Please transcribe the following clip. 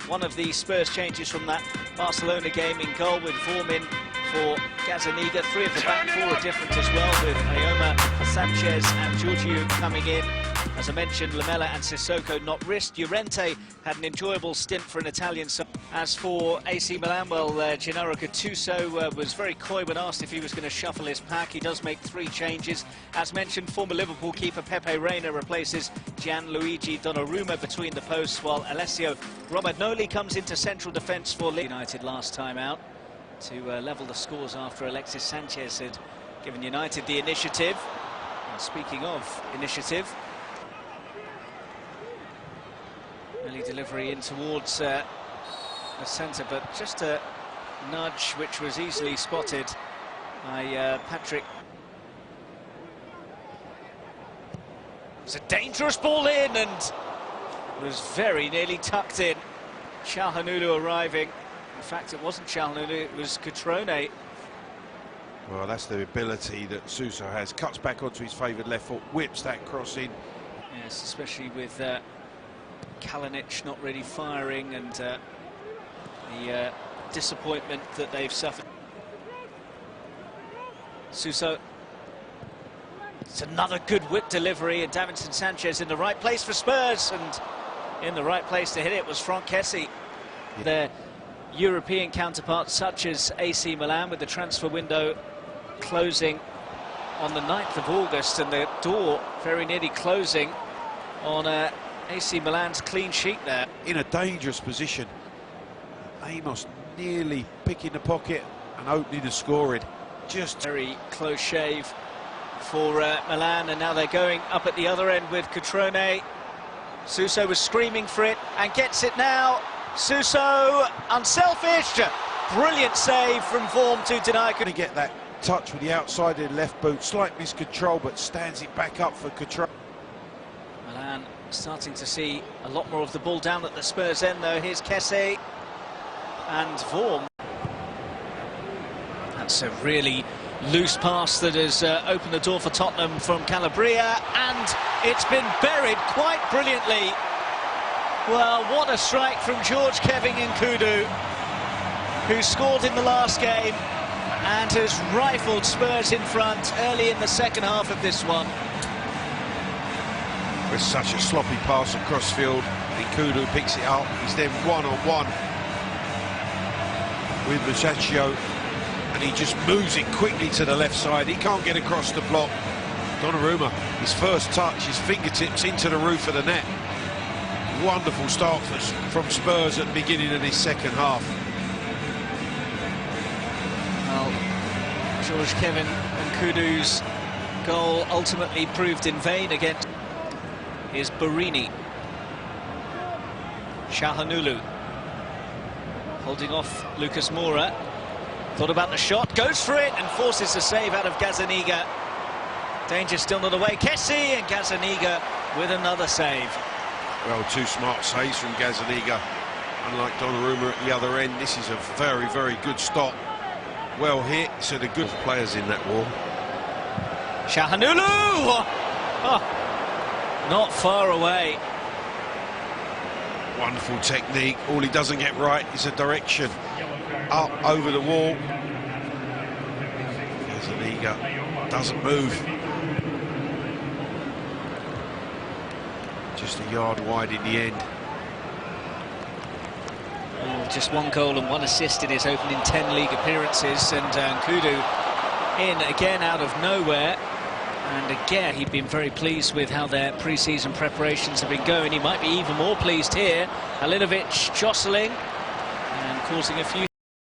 one of the Spurs changes from that Barcelona game in goal, with Vorm in for Gazzaniga. Three of the back four are different as well, with Ayoma, Sanchez and Giorgio coming in. As I mentioned, Lamela and Sissoko not risked. Llorente had an enjoyable stint for an Italian side. As for AC Milan, well, Gennaro Gattuso was very coy when asked if he was going to shuffle his pack. He does make three changes. As mentioned, former Liverpool keeper Pepe Reina replaces Gianluigi Donnarumma between the posts, while Alessio Romagnoli comes into central defence for United last time out to level the scores after Alexis Sanchez had given United the initiative. And speaking of initiative, early delivery in towards the centre, but just a nudge which was easily spotted by Patrick. It's a dangerous ball in and was very nearly tucked in. Çalhanoğlu arriving. In fact, it wasn't Çalhanoğlu, it was Cutrone. Well, that's the ability that Suso has. Cuts back onto his favoured left foot, whips that cross in. Yes, especially with Kalinic not really firing, and the disappointment that they've suffered. Suso. It's another good whip delivery, and Davinson Sanchez in the right place for Spurs, and in the right place to hit it was Franck Kessie. Yeah. Their European counterparts, such as AC Milan, with the transfer window closing on the 9th of August and the door very nearly closing on AC Milan's clean sheet there. In a dangerous position. Amos nearly picking the pocket and opening the scoring. Just very close shave for Milan, and now they're going up at the other end with Cutrone. Suso was screaming for it and gets it now. Suso, unselfish, brilliant save from Vorm to deny. Going to get that touch with the outside of the left boot, slight miscontrol, but stands it back up for Cutrone. Milan starting to see a lot more of the ball down at the Spurs end, though. Here's Kessie and Vorm. That's a really loose pass that has opened the door for Tottenham from Calabria, and it's been buried quite brilliantly. Well, what a strike from George Kevin Nkudu, who scored in the last game and has rifled Spurs in front early in the second half of this one. With such a sloppy pass across field, Nkudu picks it up. He's then one-on-one with Muchacho, and he just moves it quickly to the left side. He can't get across the block. Donnarumma, his first touch, his fingertips into the roof of the net. Wonderful start from Spurs at the beginning of this second half. Well, George Kevin Nkudu's goal ultimately proved in vain against. Here's Borini. Çalhanoğlu holding off Lucas Moura. Thought about the shot, goes for it and forces the save out of Gazzaniga. Danger still not away. Kessie, and Gazzaniga with another save. Well, two smart saves from Gazzaniga. Unlike Donnarumma at the other end, this is a very, very good stop. Well hit, so the good players in that wall. Çalhanoğlu! Oh, not far away. Wonderful technique. All he doesn't get right is a direction. Up over the wall. Gazzaniga doesn't move. Just a yard wide in the end. Oh, just one goal and one assist in his opening 10 league appearances, and Nkudu in again out of nowhere. And again, he'd been very pleased with how their pre-season preparations have been going. He might be even more pleased here. Halinovic jostling and causing a few